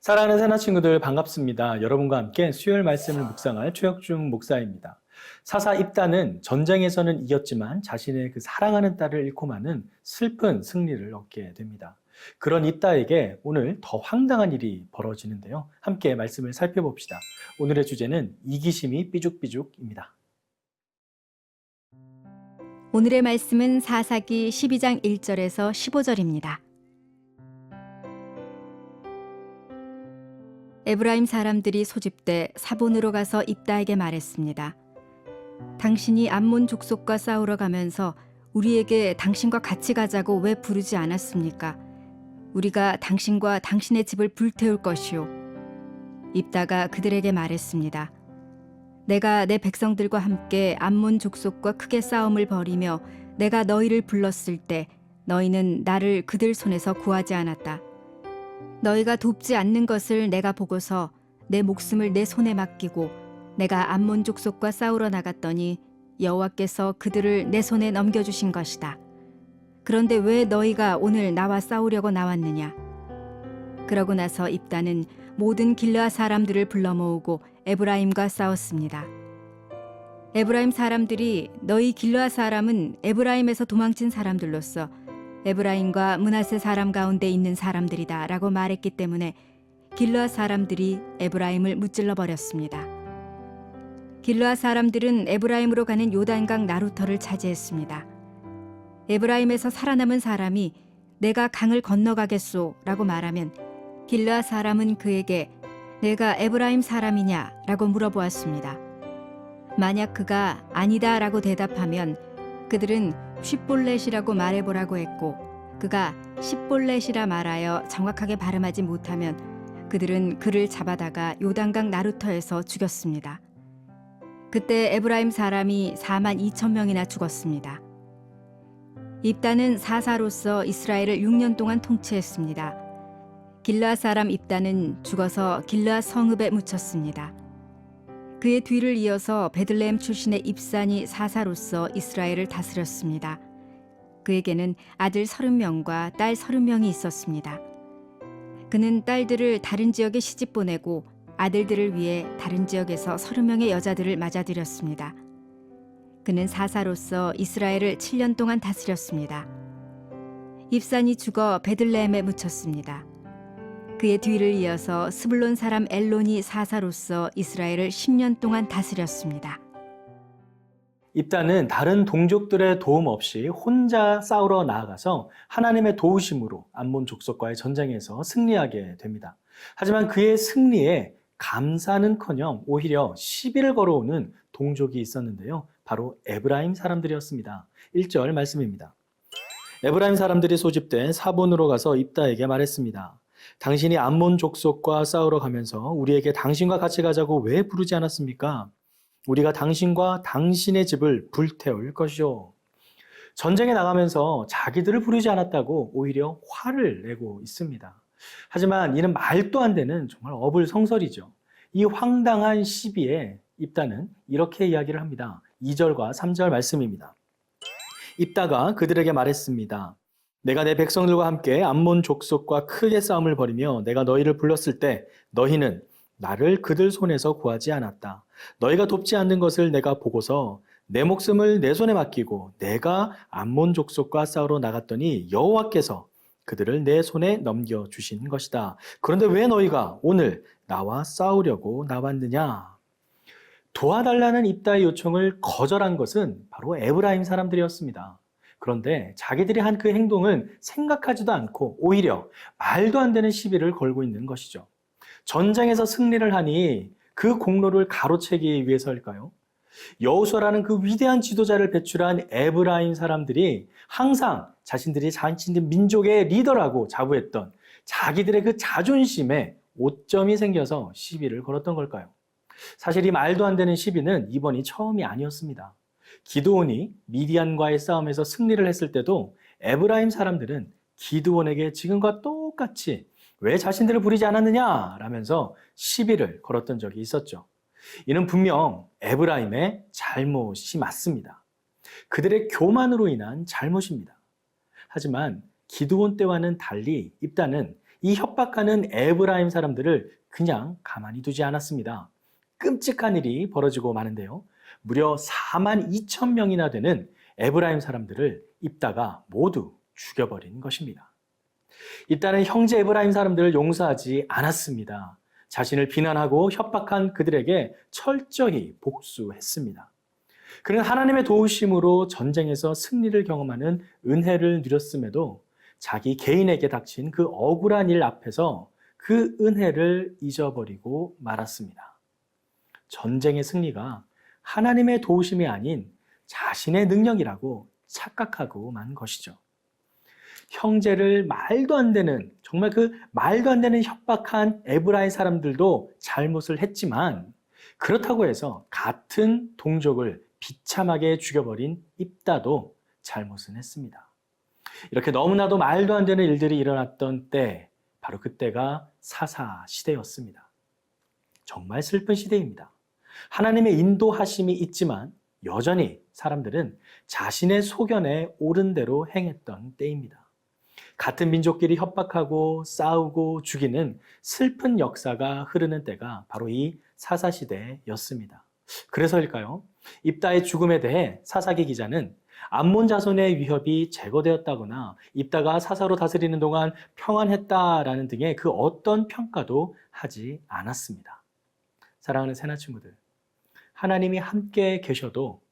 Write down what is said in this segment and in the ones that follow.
사랑하는 새나 친구들 반갑습니다. 여러분과 함께 수요일 말씀을 묵상할 최혁중 목사입니다. 사사 입다는 전쟁에서는 이겼지만 자신의 그 사랑하는 딸을 잃고 마는 슬픈 승리를 얻게 됩니다. 그런 입다에게 오늘 더 황당한 일이 벌어지는데요. 함께 말씀을 살펴봅시다. 오늘의 주제는 이기심이 삐죽삐죽입니다. 오늘의 말씀은 사사기 12장 1절에서 15절입니다. 에브라임 사람들이 소집돼 사본으로 가서 입다에게 말했습니다. 당신이 암몬 족속과 싸우러 가면서 우리에게 당신과 같이 가자고 왜 부르지 않았습니까? 우리가 당신과 당신의 집을 불태울 것이오. 입다가 그들에게 말했습니다. 내가 내 백성들과 함께 암몬 족속과 크게 싸움을 벌이며 내가 너희를 불렀을 때 너희는 나를 그들 손에서 구하지 않았다. 너희가 돕지 않는 것을 내가 보고서 내 목숨을 내 손에 맡기고 내가 암몬 족속과 싸우러 나갔더니 여호와께서 그들을 내 손에 넘겨주신 것이다. 그런데 왜 너희가 오늘 나와 싸우려고 나왔느냐? 그러고 나서 입다는 모든 길르앗 사람들을 불러 모으고 에브라임과 싸웠습니다. 에브라임 사람들이 너희 길르앗 사람은 에브라임에서 도망친 사람들로서 에브라임과 므낫세 사람 가운데 있는 사람들이다 라고 말했기 때문에 길르앗 사람들이 에브라임을 무찔러 버렸습니다. 길르앗 사람들은 에브라임으로 가는 요단강 나루터를 차지했습니다. 에브라임에서 살아남은 사람이 내가 강을 건너가겠소 라고 말하면 길르앗 사람은 그에게 내가 에브라임 사람이냐 라고 물어보았습니다. 만약 그가 아니다 라고 대답하면 그들은 쉿볼렛이라고 말해보라고 했고 그가 십볼렛이라 말하여 정확하게 발음하지 못하면 그들은 그를 잡아다가 요단강 나루터에서 죽였습니다. 그때 에브라임 사람이 4만 2천 명이나 죽었습니다. 입다는 사사로서 이스라엘을 6년 동안 통치했습니다. 길르앗 사람 입다는 죽어서 길르앗 성읍에 묻혔습니다. 그의 뒤를 이어서 베들레헴 출신의 입산이 사사로서 이스라엘을 다스렸습니다. 그에게는 아들 30명과 딸 30명이 있었습니다. 그는 딸들을 다른 지역에 시집 보내고 아들들을 위해 다른 지역에서 30명의 여자들을 맞아들였습니다. 그는 사사로서 이스라엘을 7년 동안 다스렸습니다. 입산이 죽어 베들레헴에 묻혔습니다. 그의 뒤를 이어서 스불론 사람 엘론이 사사로서 이스라엘을 10년 동안 다스렸습니다. 입다는 다른 동족들의 도움 없이 혼자 싸우러 나아가서 하나님의 도우심으로 암몬 족속과의 전쟁에서 승리하게 됩니다. 하지만 그의 승리에 감사는커녕 오히려 시비를 걸어오는 동족이 있었는데요. 바로 에브라임 사람들이었습니다. 1절 말씀입니다. 에브라임 사람들이 소집된 사본으로 가서 입다에게 말했습니다. 당신이 암몬 족속과 싸우러 가면서 우리에게 당신과 같이 가자고 왜 부르지 않았습니까? 우리가 당신과 당신의 집을 불태울 것이오. 전쟁에 나가면서 자기들을 부르지 않았다고 오히려 화를 내고 있습니다. 하지만 이는 말도 안 되는 정말 어불성설이죠. 이 황당한 시비에 입다는 이렇게 이야기를 합니다. 2절과 3절 말씀입니다. 입다가 그들에게 말했습니다. 내가 내 백성들과 함께 암몬 족속과 크게 싸움을 벌이며 내가 너희를 불렀을 때 너희는 나를 그들 손에서 구하지 않았다. 너희가 돕지 않는 것을 내가 보고서 내 목숨을 내 손에 맡기고 내가 암몬 족속과 싸우러 나갔더니 여호와께서 그들을 내 손에 넘겨주신 것이다. 그런데 왜 너희가 오늘 나와 싸우려고 나왔느냐? 도와달라는 입다의 요청을 거절한 것은 바로 에브라임 사람들이었습니다. 그런데 자기들이 한 그 행동은 생각하지도 않고 오히려 말도 안 되는 시비를 걸고 있는 것이죠. 전쟁에서 승리를 하니 그 공로를 가로채기 위해서일까요? 여호수아라는 그 위대한 지도자를 배출한 에브라임 사람들이 항상 자신들이 자신들 민족의 리더라고 자부했던 자기들의 그 자존심에 오점이 생겨서 시비를 걸었던 걸까요? 사실 이 말도 안 되는 시비는 이번이 처음이 아니었습니다. 기드온이 미디안과의 싸움에서 승리를 했을 때도 에브라임 사람들은 기드온에게 지금과 똑같이 왜 자신들을 부리지 않았느냐 라면서 시비를 걸었던 적이 있었죠. 이는 분명 에브라임의 잘못이 맞습니다. 그들의 교만으로 인한 잘못입니다. 하지만 기드온 때와는 달리 입다는 이 협박하는 에브라임 사람들을 그냥 가만히 두지 않았습니다. 끔찍한 일이 벌어지고 마는데요. 무려 4만 2천 명이나 되는 에브라임 사람들을 입다가 모두 죽여버린 것입니다. 입다는 형제 에브라임 사람들을 용서하지 않았습니다. 자신을 비난하고 협박한 그들에게 철저히 복수했습니다. 그는 하나님의 도우심으로 전쟁에서 승리를 경험하는 은혜를 누렸음에도 자기 개인에게 닥친 그 억울한 일 앞에서 그 은혜를 잊어버리고 말았습니다. 전쟁의 승리가 하나님의 도우심이 아닌 자신의 능력이라고 착각하고 만 것이죠. 형제를 말도 안 되는, 정말 그 말도 안 되는 협박한 에브라임 사람들도 잘못을 했지만, 그렇다고 해서 같은 동족을 비참하게 죽여버린 입다도 잘못은 했습니다. 이렇게 너무나도 말도 안 되는 일들이 일어났던 때, 바로 그때가 사사 시대였습니다. 정말 슬픈 시대입니다. 하나님의 인도하심이 있지만 여전히 사람들은 자신의 소견에 옳은 대로 행했던 때입니다. 같은 민족끼리 협박하고 싸우고 죽이는 슬픈 역사가 흐르는 때가 바로 이 사사시대였습니다. 그래서일까요? 입다의 죽음에 대해 사사기 기자는 암몬 자손의 위협이 제거되었다거나 입다가 사사로 다스리는 동안 평안했다라는 등의 그 어떤 평가도 하지 않았습니다. 사랑하는 새나 친구들, 하나님이 함께 계셔도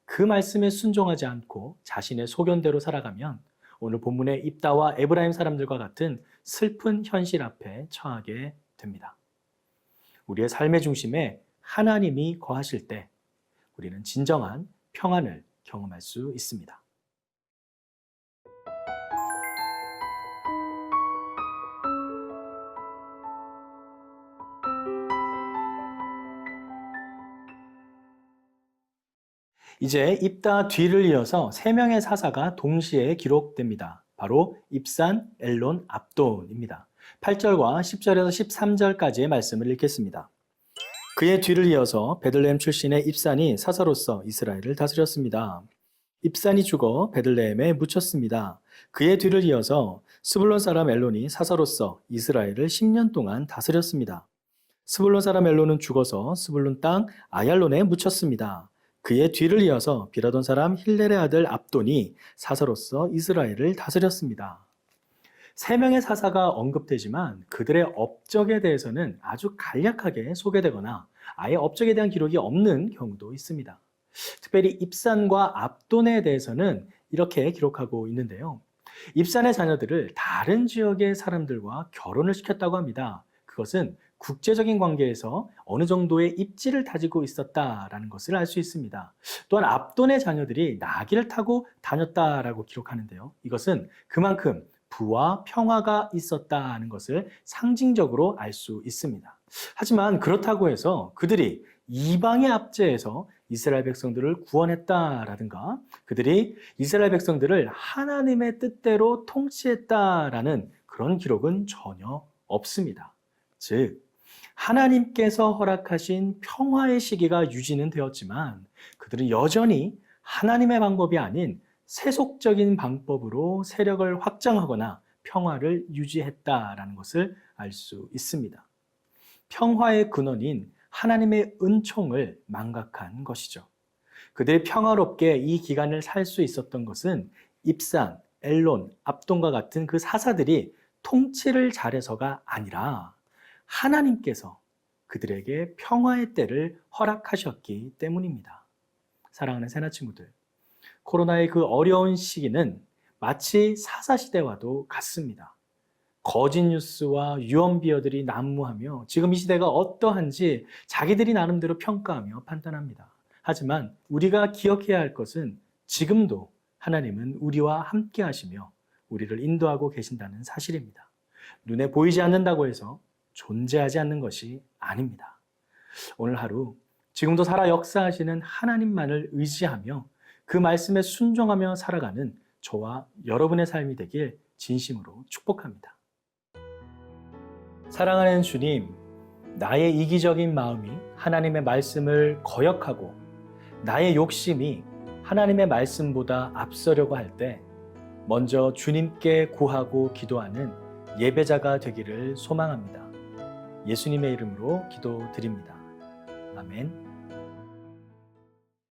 그 말씀에 순종하지 않고 자신의 소견대로 살아가면 오늘 본문의 입다와 에브라임 사람들과 같은 슬픈 현실 앞에 처하게 됩니다. 우리의 삶의 중심에 하나님이 거하실 때 우리는 진정한 평안을 경험할 수 있습니다. 이제 입다 뒤를 이어서 3명의 사사가 동시에 기록됩니다. 바로 입산, 엘론, 압돈입니다. 8절과 10절에서 13절까지의 말씀을 읽겠습니다. 그의 뒤를 이어서 베들레헴 출신의 입산이 사사로서 이스라엘을 다스렸습니다. 입산이 죽어 베들레헴에 묻혔습니다. 그의 뒤를 이어서 스불론 사람 엘론이 사사로서 이스라엘을 10년 동안 다스렸습니다. 스불론 사람 엘론은 죽어서 스불론 땅 아얄론에 묻혔습니다. 그의 뒤를 이어서 비라돈 사람 힐렐의 아들 압돈이 사사로서 이스라엘을 다스렸습니다. 3명의 사사가 언급되지만 그들의 업적에 대해서는 아주 간략하게 소개되거나 아예 업적에 대한 기록이 없는 경우도 있습니다. 특별히 입산과 압돈에 대해서는 이렇게 기록하고 있는데요. 입산의 자녀들을 다른 지역의 사람들과 결혼을 시켰다고 합니다. 그것은 국제적인 관계에서 어느 정도의 입지를 다지고 있었다라는 것을 알 수 있습니다. 또한 압돈의 자녀들이 나귀를 타고 다녔다라고 기록하는데요. 이것은 그만큼 부와 평화가 있었다는 것을 상징적으로 알 수 있습니다. 하지만 그렇다고 해서 그들이 이방의 압제에서 이스라엘 백성들을 구원했다라든가 그들이 이스라엘 백성들을 하나님의 뜻대로 통치했다라는 그런 기록은 전혀 없습니다. 즉 하나님께서 허락하신 평화의 시기가 유지는 되었지만 그들은 여전히 하나님의 방법이 아닌 세속적인 방법으로 세력을 확장하거나 평화를 유지했다라는 것을 알 수 있습니다. 평화의 근원인 하나님의 은총을 망각한 것이죠. 그들이 평화롭게 이 기간을 살 수 있었던 것은 입산, 엘론, 압돈과 같은 그 사사들이 통치를 잘해서가 아니라 하나님께서 그들에게 평화의 때를 허락하셨기 때문입니다. 사랑하는 새나 친구들, 코로나의 그 어려운 시기는 마치 사사시대와도 같습니다. 거짓 뉴스와 유언비어들이 난무하며 지금 이 시대가 어떠한지 자기들이 나름대로 평가하며 판단합니다. 하지만 우리가 기억해야 할 것은 지금도 하나님은 우리와 함께 하시며 우리를 인도하고 계신다는 사실입니다. 눈에 보이지 않는다고 해서 존재하지 않는 것이 아닙니다. 오늘 하루 지금도 살아 역사하시는 하나님만을 의지하며 그 말씀에 순종하며 살아가는 저와 여러분의 삶이 되길 진심으로 축복합니다. 사랑하는 주님, 나의 이기적인 마음이 하나님의 말씀을 거역하고 나의 욕심이 하나님의 말씀보다 앞서려고 할 때 먼저 주님께 구하고 기도하는 예배자가 되기를 소망합니다. 예수님의 이름으로 기도드립니다. 아멘.